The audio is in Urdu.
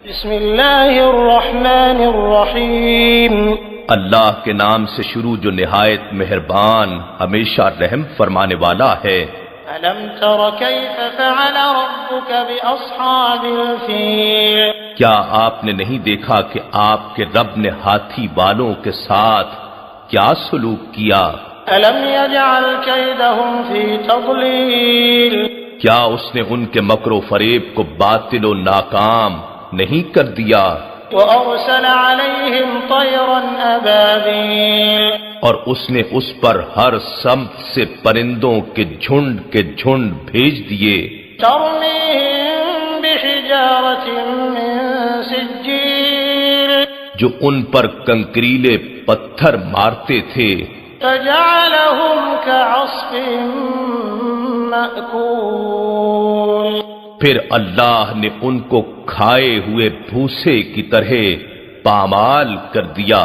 بسم اللہ الرحمن الرحیم اللہ کے نام سے شروع جو نہایت مہربان ہمیشہ رحم فرمانے والا ہے۔ الم تر کیف فعل ربک باصحاب الفیل، کیا آپ نے نہیں دیکھا کہ آپ کے رب نے ہاتھی والوں کے ساتھ کیا سلوک کیا؟ الم یجعل کیدہم فی تضلیل، کیا اس نے ان کے مکر و فریب کو باطل و ناکام نہیں کر دیا؟ وارسل علیہم طیرا ابابیل، اور اس نے اس پر ہر سمت سے پرندوں کے جھنڈ بھیج دیے، ترمیہم بحجارۃ من سجیل، جو ان پر کنکریلے پتھر مارتے تھے، فجعلہم کعصف مأکول، پھر اللہ نے ان کو کھائے ہوئے بھوسے کی طرح پامال کر دیا۔